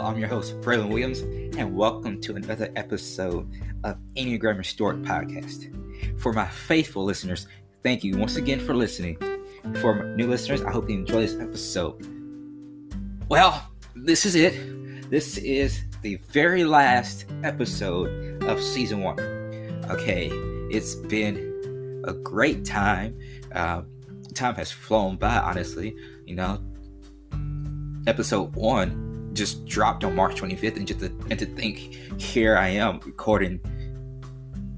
I'm your host, Braylon Williams, and welcome to another episode of Enneagram Restored Podcast. For my faithful listeners, thank you once again for listening. For new listeners, I hope you enjoy this episode. Well, this is it. This is the very last episode of Season 1. Okay, it's been a great time. Time has flown by, honestly. Episode 1 just dropped on March 25th, and to think here I am recording,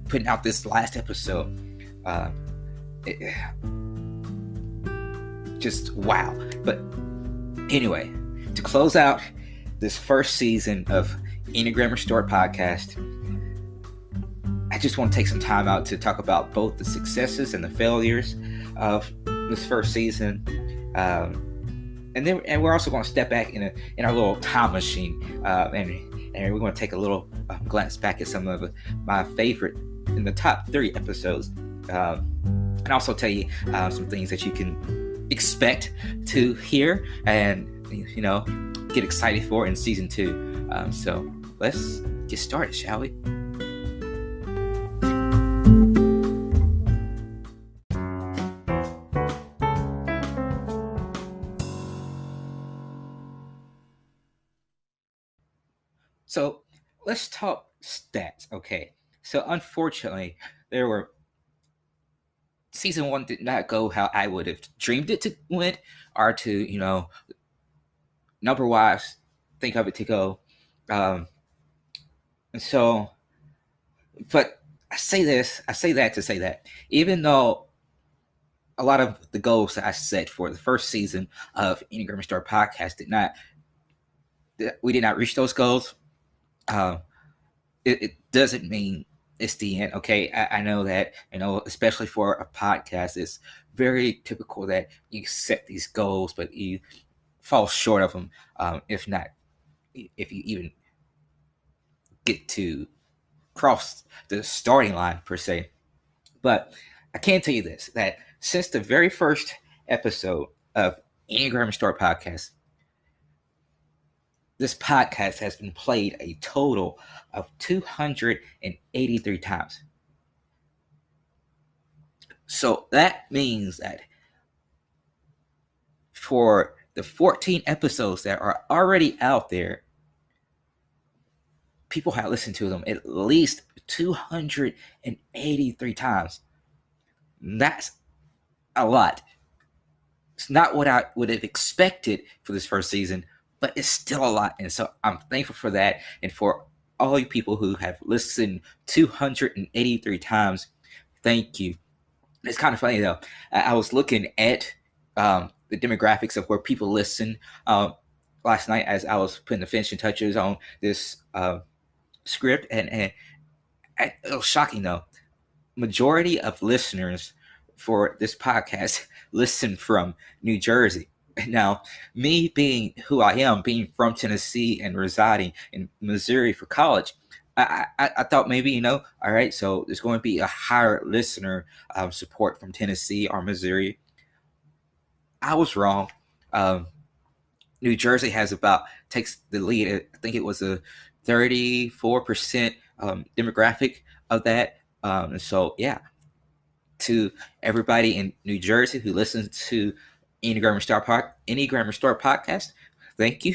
putting out this last episode. Just wow. But anyway, to close out this first season of Enneagram Restored Podcast, I just want to take some time out to talk about both the successes and the failures of this first season. And we're also going to step back in our little time machine, and we're going to take a little glance back at some of my favorite in the top 3 episodes, and also tell you some things that you can expect to hear and get excited for in season 2. So let's get started, shall we? So let's talk stats, okay? So unfortunately, season 1 did not go how I would have dreamed it to went, or to, number-wise, think of it to go. But I say that to say that, even though a lot of the goals that I set for the first season of Enneagram Restored Podcast we did not reach those goals. It doesn't mean it's the end, okay? I know that, especially for a podcast, it's very typical that you set these goals, but you fall short of them, if you even get to cross the starting line, per se. But I can tell you this, that since the very first episode of Enneagram Restored Podcast, this podcast has been played a total of 283 times. So that means that for the 14 episodes that are already out there, people have listened to them at least 283 times. That's a lot. It's not what I would have expected for this first season, but it's still a lot. And so I'm thankful for that. And for all you people who have listened 283 times, thank you. It's kind of funny, though. I was looking at the demographics of where people listen last night as I was putting the finishing touches on this script. And it was shocking, though. Majority of listeners for this podcast listen from New Jersey. Now, me being who I am, being from Tennessee and residing in Missouri for college, I thought maybe, all right, so there's going to be a higher listener support from Tennessee or Missouri. I was wrong. New Jersey takes the lead. I think it was a 34% demographic of that. And so, yeah, to everybody in New Jersey who listens to Enneagram Restored Podcast, thank you.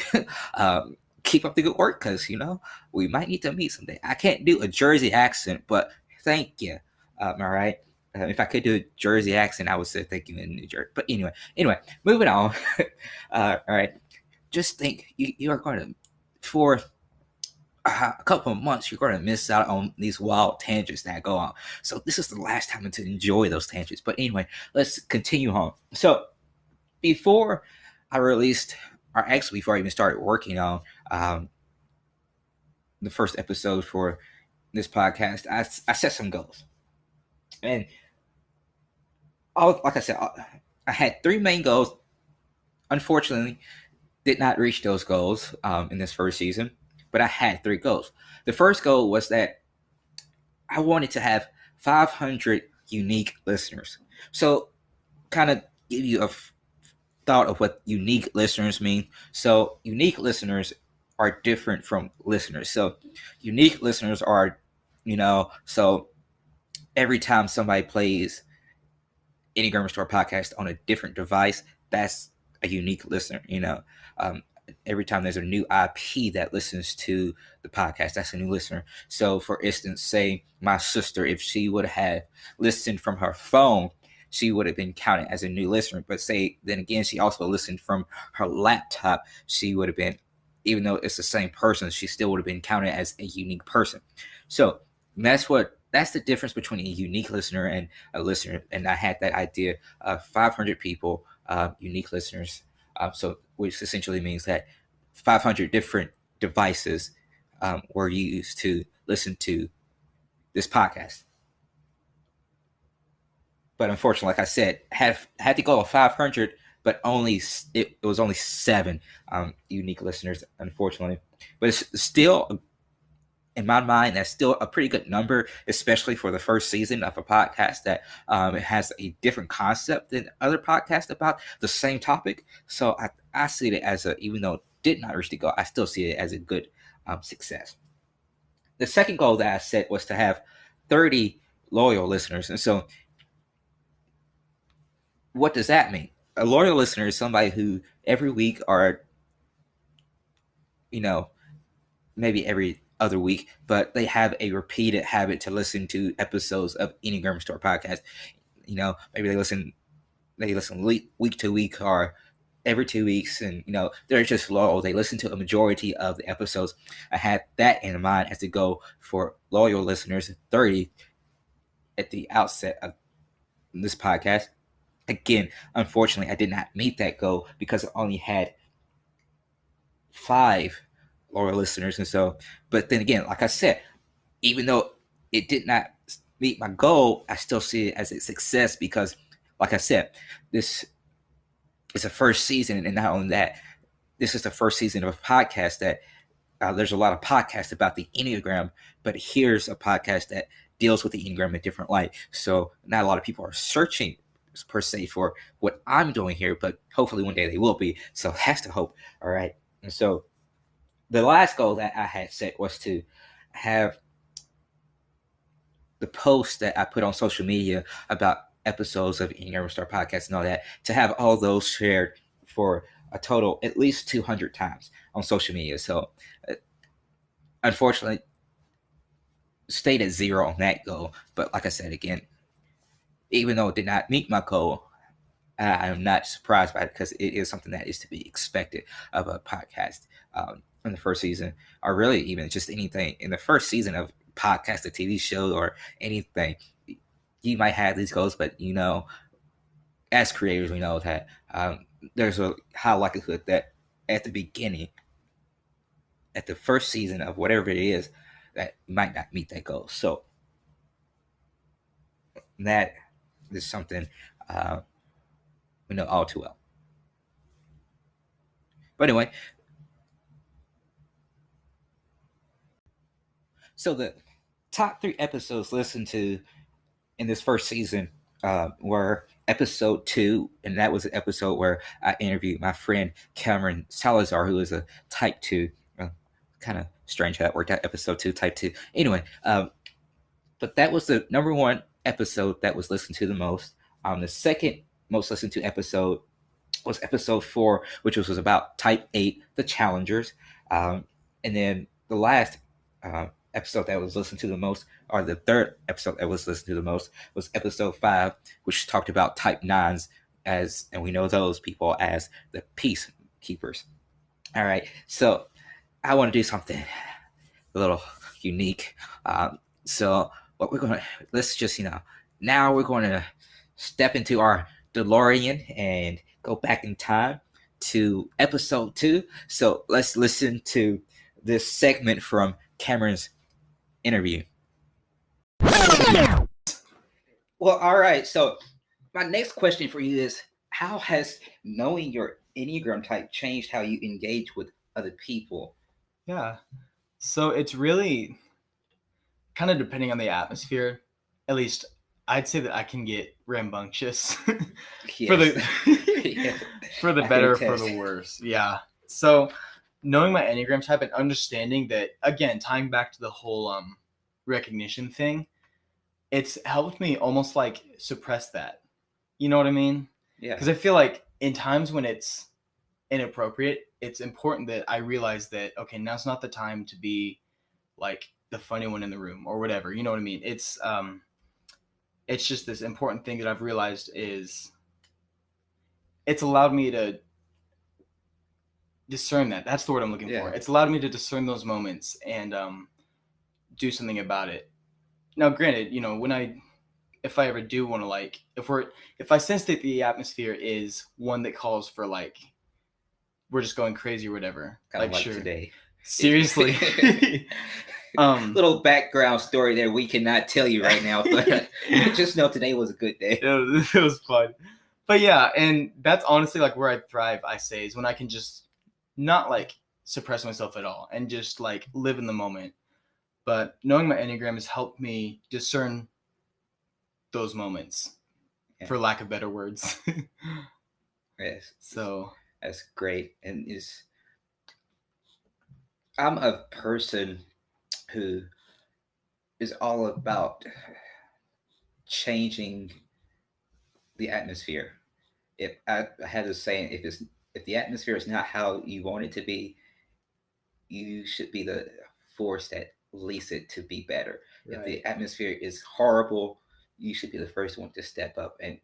Keep up the good work, because we might need to meet someday. I can't do a Jersey accent, but thank you. All right. If I could do a Jersey accent, I would say thank you in New Jersey. But anyway, moving on. All right. Just think, you are going to, for a couple of months, you're going to miss out on these wild tangents that go on. So this is the last time to enjoy those tangents. But anyway, let's continue on. So before I even started working on the first episode for this podcast, I set some goals. And like I said, I had 3 main goals. Unfortunately, did not reach those goals in this first season, but I had 3 goals. The first goal was that I wanted to have 500 unique listeners. So kind of give you a thought of what unique listeners mean. So unique listeners are different from listeners. So unique listeners are, so every time somebody plays Enneagram Store podcast on a different device, that's a unique listener. Um, every time there's a new IP that listens to the podcast, that's a new listener. So, for instance, say my sister, if she would have listened from her phone, she would have been counted as a new listener. But say then again, she also listened from her laptop, she would have been, even though it's the same person, she still would have been counted as a unique person. So that's the difference between a unique listener and a listener. And I had that idea of 500 people, unique listeners. So which essentially means that 500 different devices were used to listen to this podcast. But unfortunately, like I said, had to go to 500, but it was only 7 unique listeners, unfortunately. But it's still, in my mind, that's still a pretty good number, especially for the first season of a podcast that it has a different concept than other podcasts about the same topic. So I see it as even though it did not reach the goal, I still see it as a good success. The second goal that I set was to have 30 loyal listeners. And so what does that mean? A loyal listener is somebody who every week or, maybe every other week, but they have a repeated habit to listen to episodes of Enneagram Store podcast. Maybe they listen week to week or every 2 weeks, and they're just loyal. They listen to a majority of the episodes. I had that in mind as a goal for loyal listeners, 30 at the outset of this podcast. Again, unfortunately, I did not meet that goal because I only had 5 loyal listeners. And so, but then again, like I said, even though it did not meet my goal, I still see it as a success because, like I said, this is a first season. And not only that, this is the first season of a podcast that there's a lot of podcasts about the Enneagram, but here's a podcast that deals with the Enneagram in a different light. So not a lot of people are searching per se for what I'm doing here, but hopefully one day they will be. So that's the hope. All right. And so the last goal that I had set was to have the posts that I put on social media about episodes of Enneagram Star Podcast and all that, to have all those shared for a total at least 200 times on social media. So unfortunately, stayed at 0 on that goal. But like I said, again, even though it did not meet my goal, I am not surprised by it because it is something that is to be expected of a podcast in the first season, or really even just anything in the first season of podcast, a TV show, or anything. You might have these goals, but as creators, we know that there's a high likelihood that at the beginning, at the first season of whatever it is, that you might not meet that goal. So that is something we know all too well. But anyway, so the top 3 episodes listened to in this first season were episode 2, and that was an episode where I interviewed my friend Cameron Salazar, who is a type 2. Kind of strange how that worked out, episode 2, type 2. Anyway, but that was the number 1 episode that was listened to the most. The second most listened to episode was episode 4, which was about type 8, the challengers. And then the last episode that was listened to the most, or the third episode that was listened to the most, was episode 5, which talked about type 9s, and we know those people as the peacekeepers. All right, so I want to do something a little unique. So what we're going to, let's just, now we're going to step into our DeLorean and go back in time to episode 2. So let's listen to this segment from Cameron's interview. Well, all right. So my next question for you is, how has knowing your Enneagram type changed how you engage with other people? Yeah. So it's really kind of depending on the atmosphere. At least I'd say that I can get rambunctious Yes. for the Yeah. for the I better, can for the attest. worse. Yeah. So knowing my Enneagram type and understanding that, again, tying back to the whole recognition thing, it's helped me almost like suppress that. You know what I mean? Yeah. Because I feel like in times when it's inappropriate, it's important that I realize that, okay, now's not the time to be like the funny one in the room or whatever. You know what I mean? It's just this important thing that I've realized is it's allowed me to discern that. That's the word I'm looking for. Yeah. It's allowed me to discern those moments and do something about it. Now, granted, when if I ever do want to like, if I sense that the atmosphere is one that calls for like, we're just going crazy or whatever, Kind of like sure. today. Seriously. Little background story there we cannot tell you right now, but just know today was a good day. It was fun. But yeah, and that's honestly like where I thrive, I say, is when I can just not like suppress myself at all and just like live in the moment. But knowing my Enneagram has helped me discern those moments, for lack of better words. Yes. So that's great. And I'm a person who is all about changing the atmosphere. If I had this saying, if the atmosphere is not how you want it to be, you should be the force that leads it to be better. Right. If the atmosphere is horrible, you should be the first one to step up. And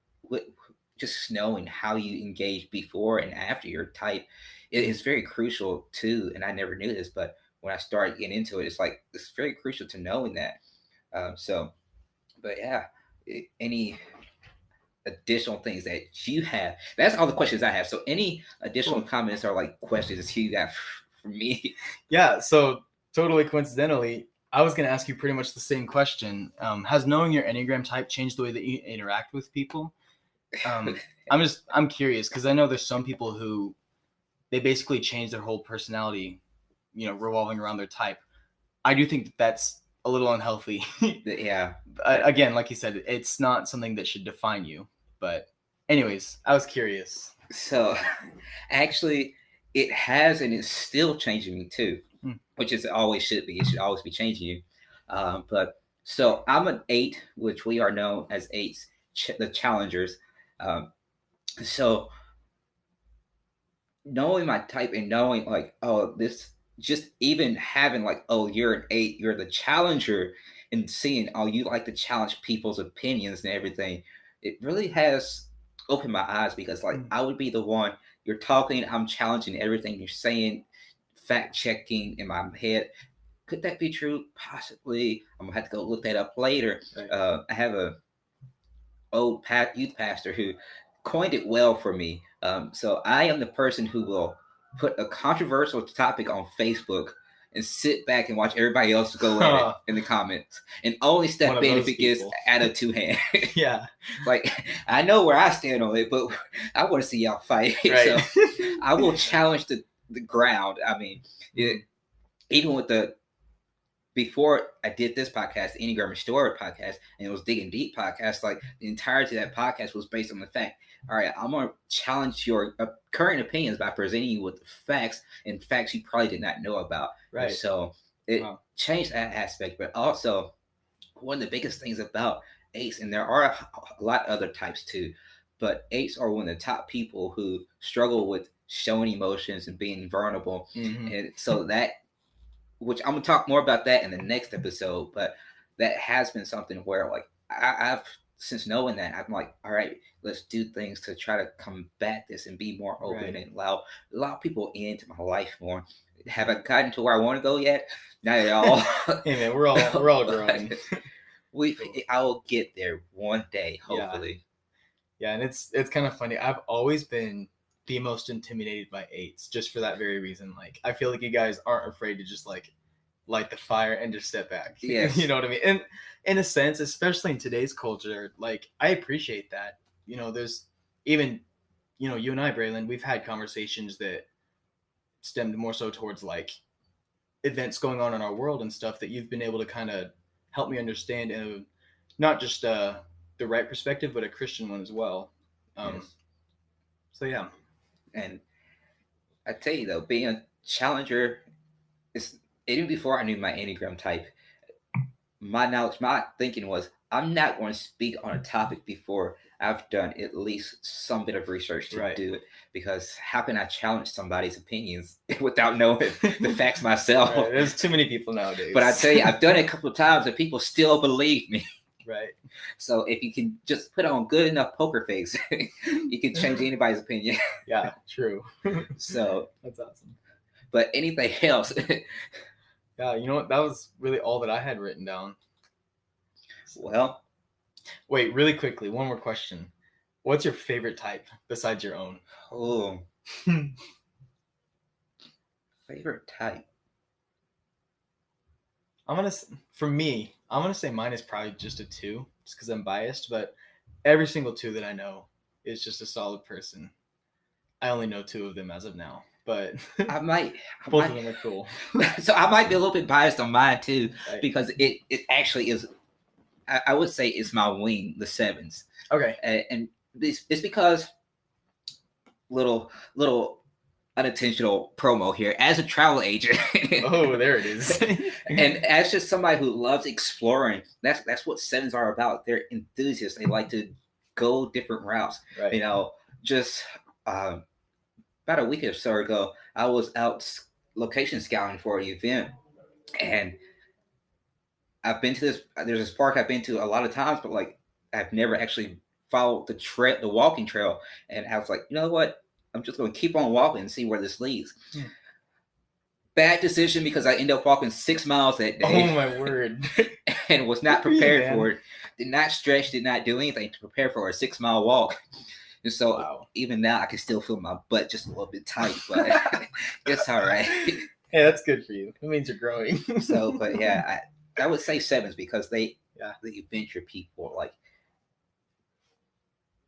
just knowing how you engage before and after your type, it is very crucial too. And I never knew this, but when I started getting into it, it's very crucial to knowing that. But yeah, any additional things that you have? That's all the questions I have. So any additional comments or like questions you got for me? Yeah. So totally coincidentally, I was going to ask you pretty much the same question. Has knowing your Enneagram type changed the way that you interact with people? I'm curious because I know there's some people who they basically change their whole personality, revolving around their type. I do think that that's a little unhealthy. Yeah. Again, like you said, it's not something that should define you. But anyways, I was curious. So actually, it has, and it's still changing me too, which it always should be. It should always be changing you. But so I'm an 8, which we are known as 8s, the challengers. So knowing my type and knowing like, oh, this, just even having like, oh, you're an 8, you're the challenger, and seeing, oh, you like to challenge people's opinions and everything, it really has opened my eyes, because like I would be the one, you're talking, I'm challenging everything you're saying, fact checking in my head. Could that be true? Possibly. I'm gonna have to go look that up later. Right. I have a old youth pastor who coined it well for me. So I am the person who will put a controversial topic on Facebook and sit back and watch everybody else go at it in the comments, and only step in if it gets out of two hands. Yeah, like I know where I stand on it, but I want to see y'all fight. Right. So I will challenge the ground. I mean, even with before I did this podcast, the Enneagram Restored podcast, and it was Digging Deep podcast, like the entirety of that podcast was based on the fact, all right, I'm going to challenge your current opinions by presenting you with facts, and facts you probably did not know about. Right. And so it changed that aspect. But also, one of the biggest things about 8s, and there are a lot of other types too, but 8s are one of the top people who struggle with showing emotions and being vulnerable. Mm-hmm. And so that, which I'm gonna talk more about that in the next episode, but that has been something where like I've since knowing that, I'm like, all right, let's do things to try to combat this and be more open and allow people into my life more. Have I gotten to where I want to go yet? Not at all. Hey man, we're all growing. I will get there one day, hopefully. Yeah, and it's kind of funny. I've always been the most intimidated by 8s, just for that very reason. Like, I feel like you guys aren't afraid to just like light the fire and just step back. Yes. You know what I mean? And in a sense, especially in today's culture, like I appreciate that. There's even, you and I, Braylon, we've had conversations that stemmed more so towards like events going on in our world and stuff that you've been able to kind of help me understand in not just the right perspective, but a Christian one as well. Yes. So yeah. And I tell you though, being Challenger is, even before I knew my Enneagram type, my thinking was, I'm not going to speak on a topic before I've done at least some bit of research to do it, because how can I challenge somebody's opinions without knowing the facts myself? Right. There's too many people nowadays. But I tell you, I've done it a couple of times and people still believe me. Right. So if you can just put on good enough poker face, you can change anybody's opinion. Yeah, true. So that's awesome. But anything else? Yeah, you know what? That was really all that I had written down. Well, wait, really quickly, one more question. What's your favorite type besides your own? Oh, favorite type. For me, I'm gonna say mine is probably just a 2, just because I'm biased. But every single 2 that I know is just a solid person. I only know 2 of them as of now, but both of them are cool. So I might be a little bit biased on mine too, right, because it actually is. I would say it's my wing, the 7s. Okay, and it's because little unintentional promo here. As a travel agent, oh, there it is. And as just somebody who loves exploring, that's what 7s are about. They're enthusiasts. They like to go different routes. Right. You know, just about a week or so ago, I was out location scouting for an event, and I've been to this. There's this park I've been to a lot of times, but like I've never actually followed the walking trail. And I was like, you know what? I'm just going to keep on walking and see where this leads. Bad decision, because I ended up walking 6 miles that day. Oh my word! And was not prepared for it. Did not stretch. Did not do anything to prepare for a 6-mile walk. And so even now, I can still feel my butt just a little bit tight, but it's all right. Hey, that's good for you. It means you're growing. So, but yeah, I would say 7s because the adventure people, like,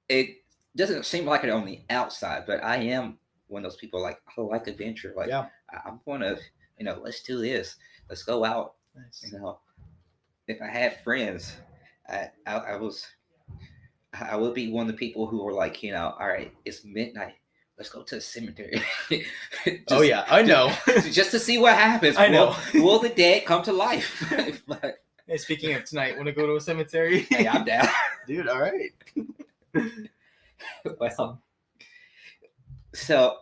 it doesn't seem like it on the outside, but I am one of those people, like, I like adventure. Like, I'm going to, let's do this. Let's go out. Nice. If I had friends, I would be one of the people who were like, all right, it's midnight. Let's go to the cemetery. I know. Just to see what happens. I know. Will the dead come to life? But, hey, speaking of tonight, want to go to a cemetery? Hey, I'm down. Dude, all right. Well, so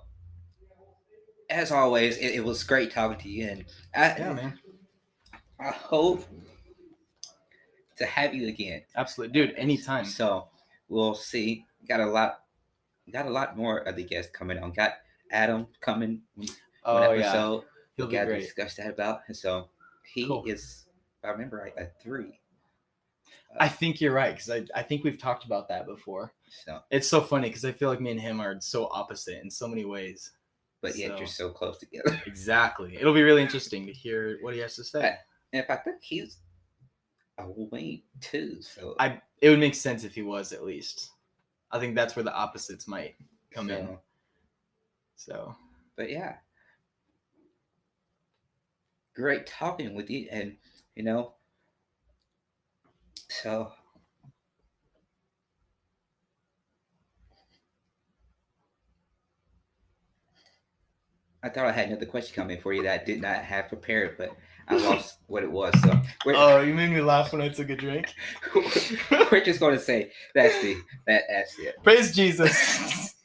as always, it was great talking to you, and man. I hope to have you again. Absolutely, dude. Anytime. So we'll see. Got a lot more of the guests coming on. Got Adam coming. One episode. He'll be great. Discuss that about. And so he is, if I remember right, a 3. I think you're right, because I think we've talked about that before. So it's so funny because I feel like me and him are so opposite in so many ways. But yet you're so close together. Exactly. It'll be really interesting to hear what he has to say. And if I think he's a wing too, so it would make sense if he was, at least. I think that's where the opposites might come in. So, but yeah, great talking with you, and so I thought I had another question coming for you that I did not have prepared, but I lost what it was. So you made me laugh when I took a drink. We're just going to say that's it. Praise Jesus.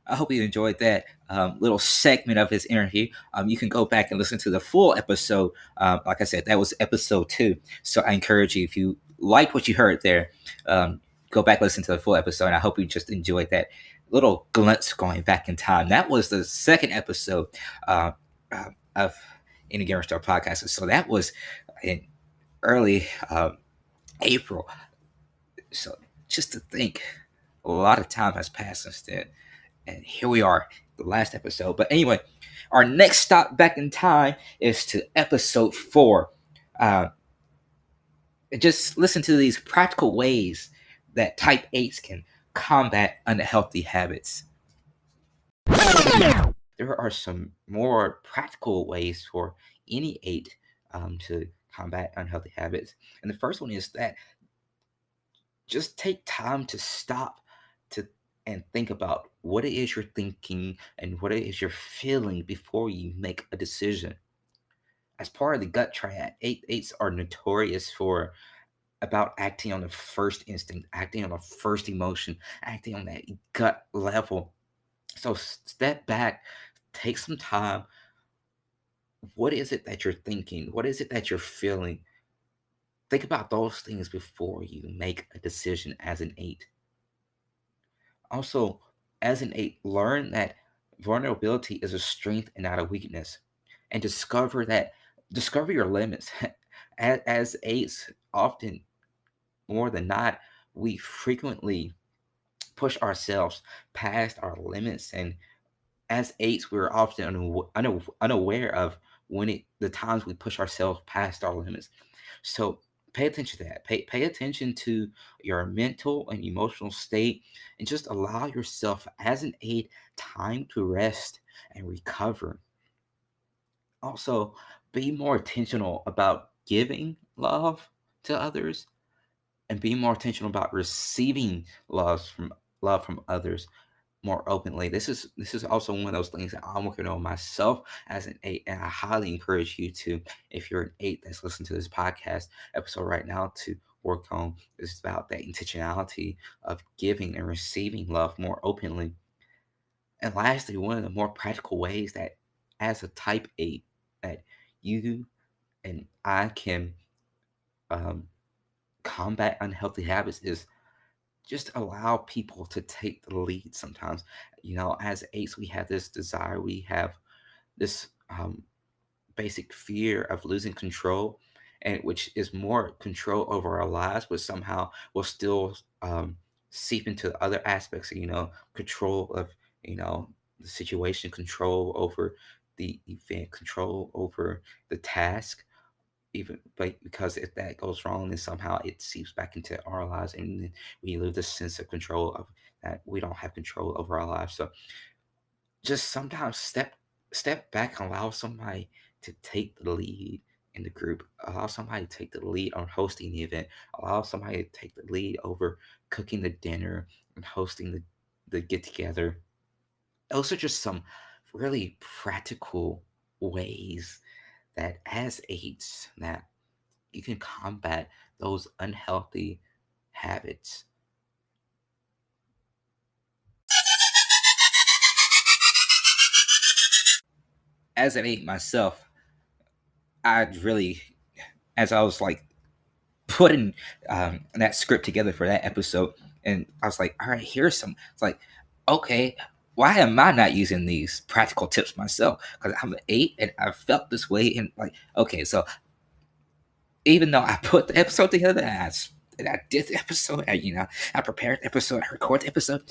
I hope you enjoyed that little segment of his interview. You can go back and listen to the full episode. Like I said, that was episode 2. So I encourage you, if you liked what you heard there, go back, listen to the full episode. And I hope you just enjoyed that little glimpse going back in time. That was the 2nd episode of Enneagram Star Podcast. So that was in early April. So just to think, a lot of time has passed since then. And here we are, the last episode. But anyway, our next stop back in time is to episode 4. Just listen to these practical ways that type 8s can combat unhealthy habits. There are some more practical ways for any 8 to combat unhealthy habits. And the first one is that just take time to stop and think about what it is you're thinking and what it is you're feeling before you make a decision. As part of the gut triad, eights are notorious for about acting on the first instinct, acting on the first emotion, acting on that gut level. So step back, take some time. What is it that you're thinking? What is it that you're feeling? Think about those things before you make a decision as an eight. Also, as an eight, learn that vulnerability is a strength and not a weakness. And discover your limits. As eights, often more than not, we frequently push ourselves past our limits. And as eights, we're often unaware of the times we push ourselves past our limits. So pay attention to that. Pay attention to your mental and emotional state, and just allow yourself as an eight time to rest and recover. Also, be more intentional about giving love to others, and be more intentional about receiving love from others more openly. This is also one of those things that I'm working on myself as an eight, and I highly encourage you to, if you're an eight that's listening to this podcast episode right now, to work on. It's about that intentionality of giving and receiving love more openly. And lastly, one of the more practical ways that as a type eight that you and I can um, combat unhealthy habits is just allow people to take the lead sometimes. As eights, we have this desire, we have this basic fear of losing control, and which is more control over our lives, but somehow will still seep into other aspects of, control of, the situation, control over the event, control over the task, even, but because if that goes wrong, then somehow it seeps back into our lives, and then we lose this sense of control of that we don't have control over our lives. So just sometimes step back and allow somebody to take the lead in the group, allow somebody to take the lead on hosting the event, allow somebody to take the lead over cooking the dinner and hosting the get together. Those are just some really practical ways that as aids that you can combat those unhealthy habits. As an eight myself, I really, as I was like putting that script together for that episode, and I was like, all right, here's some. It's like, okay, why am I not using these practical tips myself? Because I'm an eight and I felt this way, and like, okay, so even though I put the episode together and I did the episode, I prepared the episode, I recorded the episode,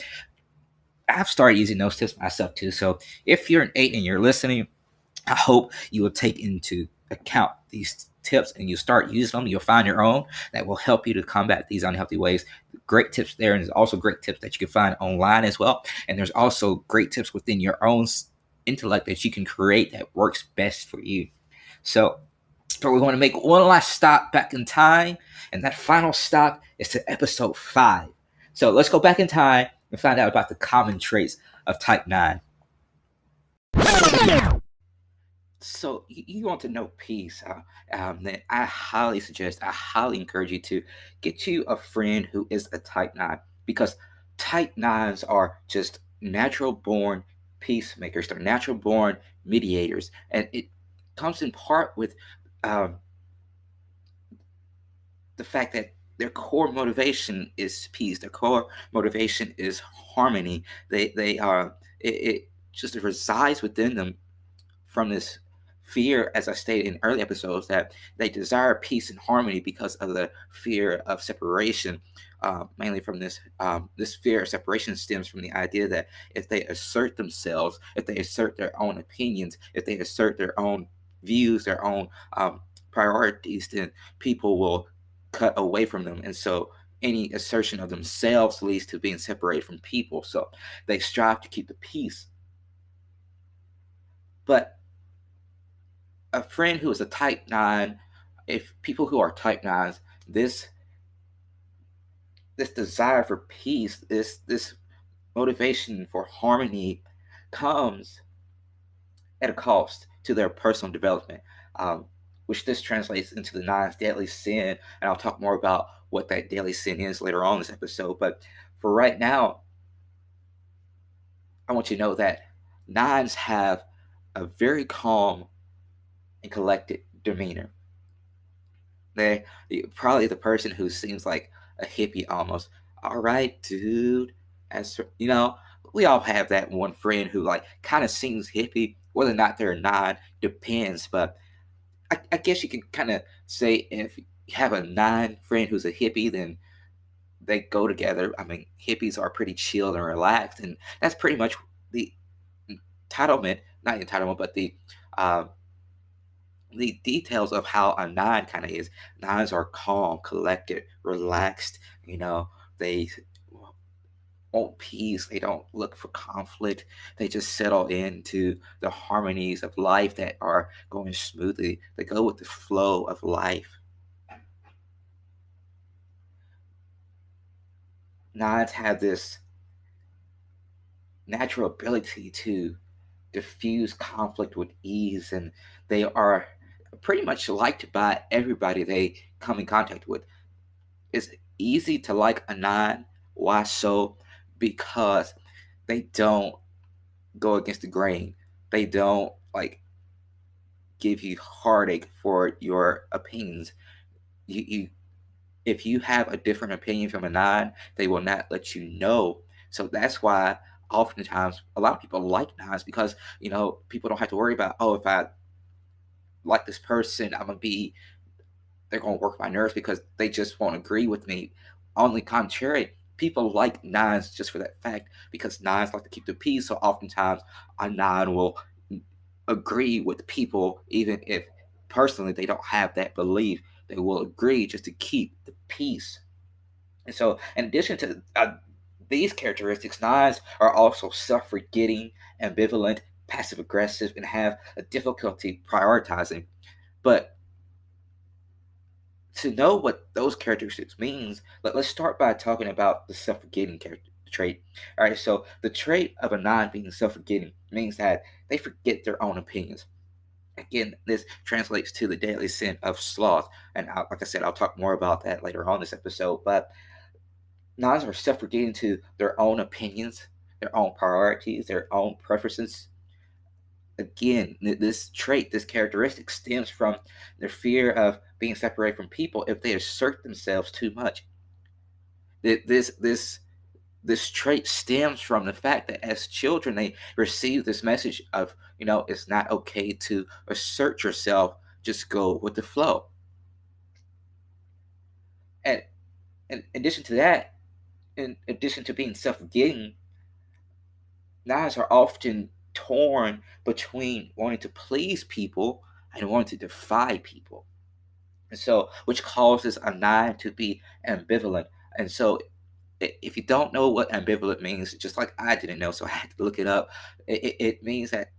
I've started using those tips myself too. So if you're an eight and you're listening, I hope you will take into account these tips and you start using them. You'll find your own that will help you to combat these unhealthy ways. Great tips there, and there's also great tips that you can find online as well. And there's also great tips within your own intellect that you can create that works best for you. So we want to make one last stop back in time, and that final stop is to episode 5. So let's go back in time and find out about the common traits of type 9. So you want to know peace, then I highly suggest, I highly encourage you to get you a friend who is a type 9, because type 9s are just natural born peacemakers. They're natural born mediators, and it comes in part with um, the fact that their core motivation is peace. Their core motivation is harmony. They are it just resides within them from this fear, as I stated in early episodes, that they desire peace and harmony because of the fear of separation. Mainly from this fear of separation stems from the idea that if they assert themselves, if they assert their own opinions, if they assert their own views, their own priorities, then people will cut away from them. And so any assertion of themselves leads to being separated from people. So they strive to keep the peace. But a friend who is a type 9, if people who are type 9s, this desire for peace, this motivation for harmony comes at a cost to their personal development, um, which this translates into the nine's deadly sin. And I'll talk more about what that deadly sin is later on in this episode. But for right now, I want you to know that nines have a very calm and collected demeanor. They're probably the person who seems like a hippie almost. All right, dude. As you know, we all have that one friend who like kind of seems hippie, whether or not they're a nine depends. But I guess you can kind of say if you have a nine friend who's a hippie, then they go together. I mean, hippies are pretty chilled and relaxed, and that's pretty much the entitlement, not entitlement, but uh, the details of how a nine kind of is. Nines are calm, collected, relaxed. You know, they want peace. They don't look for conflict. They just settle into the harmonies of life that are going smoothly. They go with the flow of life. Nines have this natural ability to diffuse conflict with ease, and they are pretty much liked by everybody they come in contact with. It's easy to like a nine. Why so? Because they don't go against the grain. They don't like give you heartache for your opinions. You if you have a different opinion from a nine, they will not let you know. So that's why oftentimes a lot of people like nines because people don't have to worry about, oh, if I like this person, I'm gonna be they're gonna work my nerves because they just won't agree with me. On the contrary, people like nines just for that fact because nines like to keep the peace. So oftentimes a nine will agree with people even if personally they don't have that belief. They will agree just to keep the peace. And so, in addition to these characteristics, nines are also self forgetting, ambivalent, passive aggressive, and have a difficulty prioritizing. But to know what those characteristics means, let's start by talking about the self forgetting trait. All right, so the trait of a nine being self forgetting means that they forget their own opinions. Again, this translates to the deadly sin of sloth. And like I said, I'll talk more about that later on this episode. But nines are self-forgetting to their own opinions, their own priorities, their own preferences. Again, this trait, this characteristic stems from their fear of being separated from people if they assert themselves too much. This trait stems from the fact that as children they receive this message of it's not okay to assert yourself, just go with the flow. And in addition to that, in addition to being self-forgetting, knives are often torn between wanting to please people and wanting to defy people. And so, which causes a nine to be ambivalent. And so, if you don't know what ambivalent means, just like I didn't know, so I had to look it up, it means that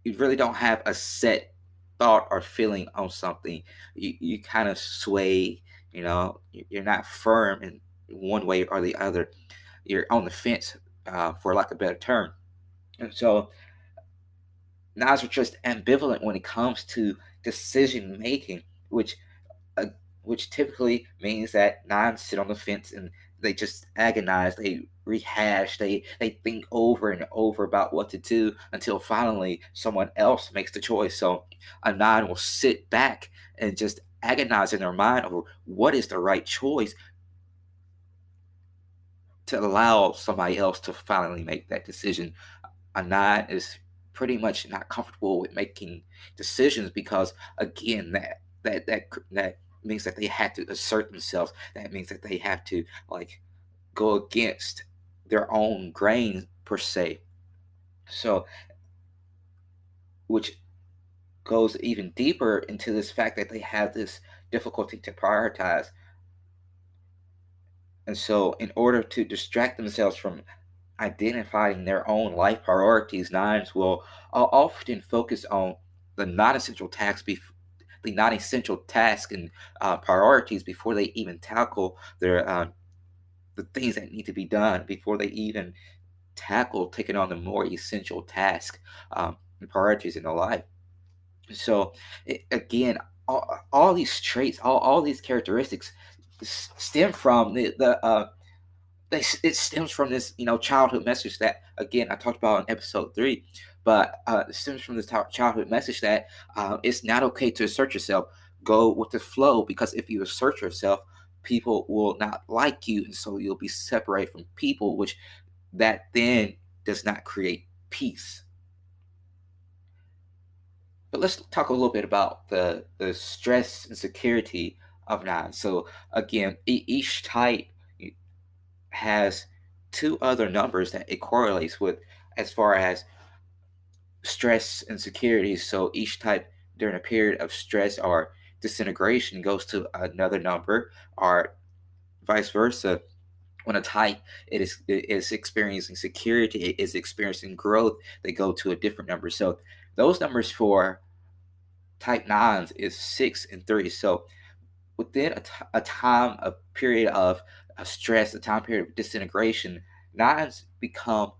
you really don't have a set thought or feeling on something. You kind of sway, you're not firm in one way or the other. You're on the fence, for lack of a better term. And so Nas are just ambivalent when it comes to decision making, uh, which typically means that Nines sit on the fence and they just agonize, they rehash, they think over and over about what to do until finally someone else makes the choice. So a nine will sit back and just agonize in their mind over what is the right choice to allow somebody else to finally make that decision. A nine is pretty much not comfortable with making decisions because again that means that they have to assert themselves. That means that they have to like go against their own grain per se. So which goes even deeper into this fact that they have this difficulty to prioritize. And so in order to distract themselves from identifying their own life priorities, nines will often focus on the non-essential tasks, the non-essential tasks and priorities before they even tackle the things that need to be done, before they even tackle taking on the more essential task and priorities in their life. So, again, all these traits, all these characteristics stem from it stems from this, childhood message that, again, I talked about in episode 3, but it stems from this childhood message that it's not okay to assert yourself. Go with the flow, because if you assert yourself, people will not like you, and so you'll be separated from people, which that then does not create peace. But let's talk a little bit about the stress and security of nine. So again, each type has two other numbers that it correlates with as far as stress and security. So each type during a period of stress or disintegration goes to another number, or vice versa. When a type is experiencing security, it is experiencing growth, they go to a different number. So those numbers for type 9s is 6 and 3. So within a time, a period of stress, a time period of disintegration, 9s become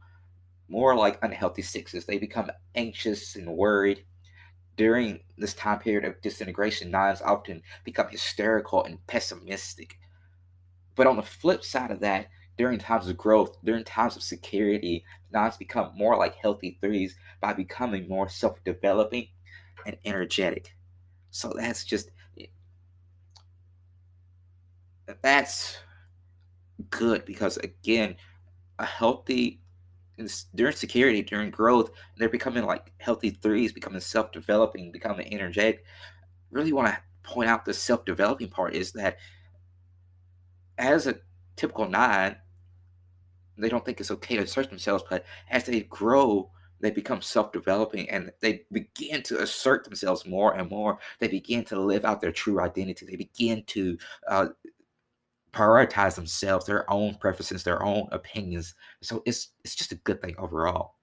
more like unhealthy 6s. They become anxious and worried. During this time period of disintegration, 9s often become hysterical and pessimistic. But on the flip side of that, during times of growth, during times of security, 9s become more like healthy 3s by becoming more self-developing and energetic. So that's good, because again, a healthy, during security, during growth, they're becoming like healthy 3s, becoming self-developing, becoming energetic. Really want to point out the self-developing part is that as a typical 9, they don't think it's okay to assert themselves, but as they grow, they become self-developing and they begin to assert themselves more and more. They begin to live out their true identity. They begin to prioritize themselves, their own preferences, their own opinions. So it's just a good thing overall.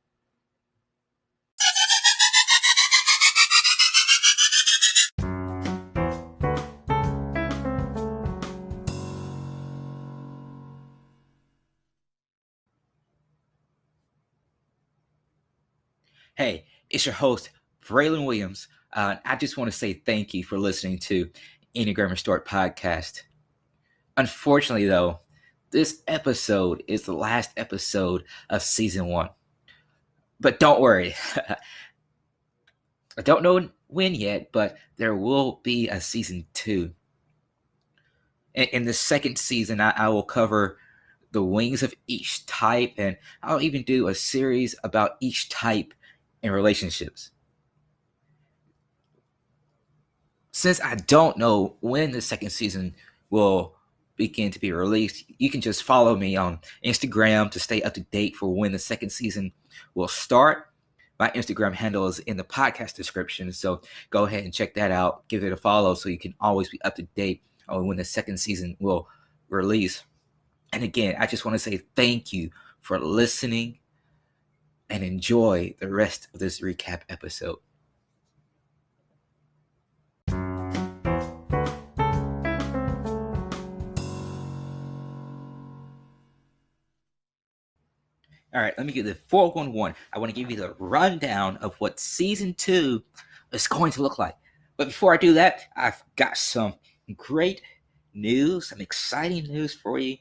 Hey, it's your host, Braylon Williams. I just want to say thank you for listening to Enneagram Restored podcast. Unfortunately, though, this episode is the last episode of season 1. But don't worry. I don't know when yet, but there will be a season 2. In the second season, I will cover the wings of each type, and I'll even do a series about each type in relationships. Since I don't know when the second season will begin to be released, you can just follow me on Instagram to stay up to date for when the second season will start. My Instagram handle is in the podcast description, so go ahead and check that out. Give it a follow so you can always be up to date on when the second season will release. And again, I just want to say thank you for listening and enjoy the rest of this recap episode. All right, let me give the 411. I want to give you the rundown of what season 2 is going to look like. But before I do that, I've got some great news, some exciting news for you.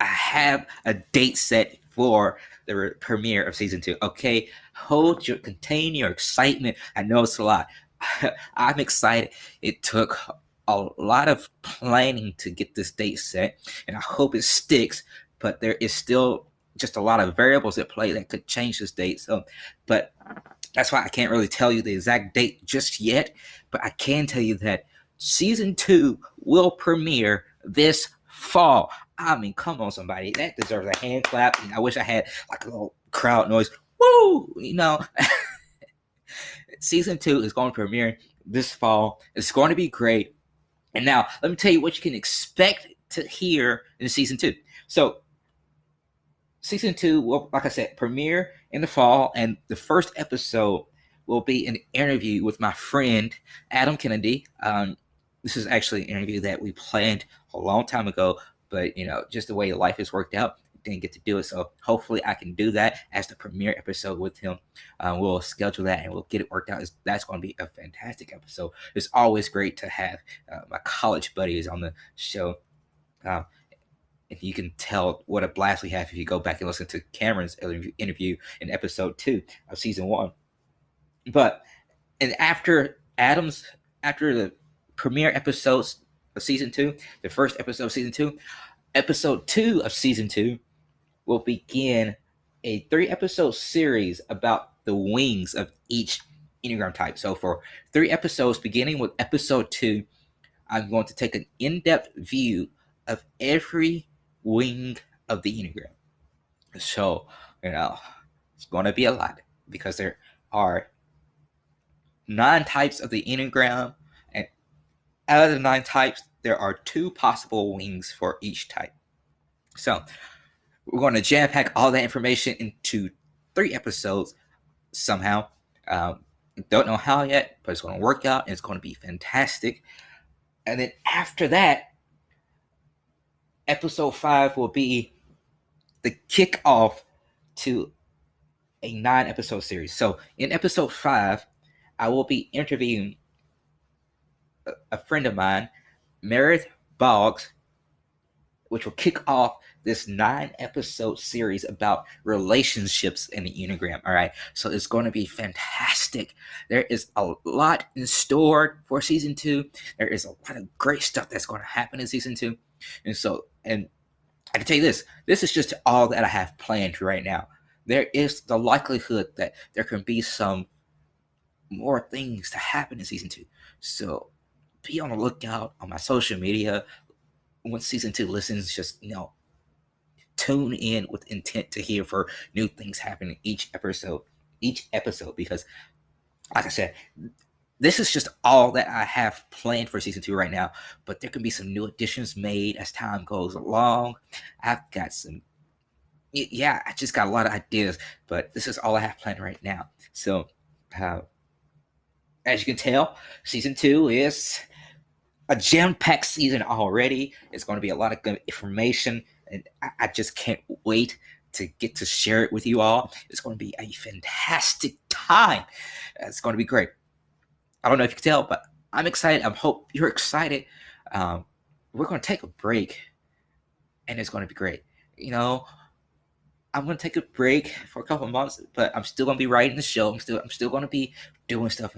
I have a date set for the premiere of season 2. Okay, contain your excitement. I know it's a lot. I'm excited. It took a lot of planning to get this date set, and I hope it sticks. But there is still just a lot of variables at play that could change this date. So, but that's why I can't really tell you the exact date just yet. But I can tell you that season 2 will premiere this fall. I mean, come on, somebody. That deserves a hand clap. And I wish I had like a little crowd noise. Woo! Season 2 is going to premiere this fall. It's going to be great. And now, let me tell you what you can expect to hear in season 2. So, season 2 will, like I said, premiere in the fall. And the first episode will be an interview with my friend, Adam Kennedy. This is actually an interview that we planned a long time ago. But, just the way life has worked out, didn't get to do it. So hopefully I can do that as the premiere episode with him. We'll schedule that and we'll get it worked out. That's going to be a fantastic episode. It's always great to have my college buddies on the show. And you can tell what a blast we have if you go back and listen to Cameron's interview in episode 2 of season 1. But and after the premiere episodes of season 2, the first episode of season 2, episode 2 of season 2 will begin a 3-episode series about the wings of each Enneagram type. So for 3 episodes, beginning with episode 2, I'm going to take an in-depth view of every wing of the Enneagram. So, it's going to be a lot because there are 9 types of the Enneagram, and out of the 9 types, there are 2 possible wings for each type. So, we're going to jam-pack all that information into 3 episodes somehow. Don't know how yet, but it's going to work out, and it's going to be fantastic. And then after that, episode 5 will be the kickoff to a 9-episode series. So in episode 5, I will be interviewing a friend of mine, Meredith Boggs, which will kick off this 9-episode series about relationships in the Enneagram. All right. So it's going to be fantastic. There is a lot in store for season 2. There is a lot of great stuff that's going to happen in season 2. And I can tell you this is just all that I have planned right now. There is the likelihood that there can be some more things to happen in season 2. So be on the lookout on my social media. When season 2 listens, just, tune in with intent to hear for new things happening each episode, because like I said, this is just all that I have planned for season 2 right now, but there can be some new additions made as time goes along. I've got I just got a lot of ideas, but this is all I have planned right now. So, as you can tell, season 2 is a jam-packed season already. It's going to be a lot of good information, and I just can't wait to get to share it with you all. It's going to be a fantastic time. It's going to be great. I don't know if you can tell, but I'm excited. I hope you're excited. We're going to take a break, and it's going to be great. I'm going to take a break for a couple of months, but I'm still going to be writing the show. I'm still going to be doing stuff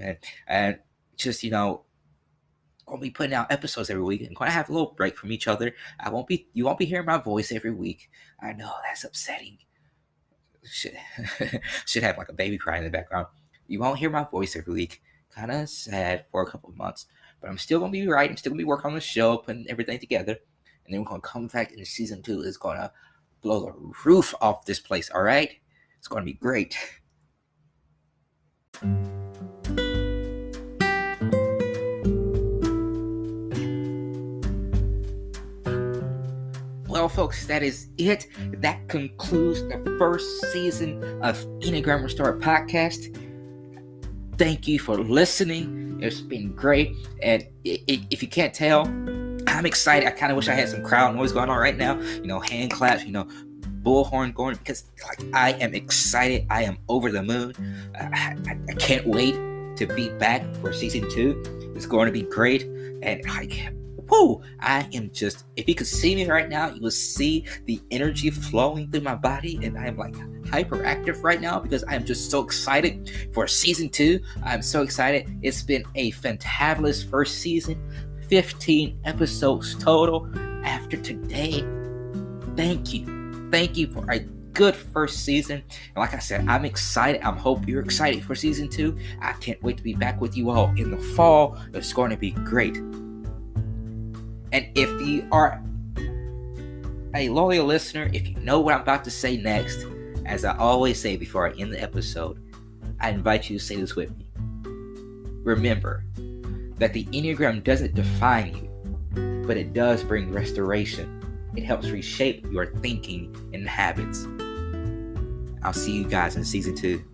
and just, going to be putting out episodes every week. I'm going to have a little break from each other. You won't be hearing my voice every week. I know that's upsetting. Should have like a baby crying in the background. You won't hear my voice every week. Kind of sad for a couple of months, but I'm still going to be writing. I'm still going to be working on the show, putting everything together. And then we're going to come back in season 2. It's going to blow the roof off this place, all right? It's going to be great. Well, folks, that is it. That concludes the first season of Enneagram Restored Podcast. Thank you for listening. It's been great. And if you can't tell, I'm excited. I kind of wish I had some crowd noise going on right now. Hand claps, bullhorn going, because I am excited. I am over the moon. I can't wait to be back for season 2. It's going to be great. And I am just, if you could see me right now, you will see the energy flowing through my body, and I am hyperactive right now because I am just so excited for season 2. I'm so excited. It's been a fantabulous first season, 15 episodes total after today. Thank you for a good first season. And like I said, I'm excited. I hope you're excited for season 2. I can't wait to be back with you all in the fall. It's going to be great. And if you are a loyal listener, if you know what I'm about to say next, as I always say before I end the episode, I invite you to say this with me. Remember that the Enneagram doesn't define you, but it does bring restoration. It helps reshape your thinking and habits. I'll see you guys in season 2.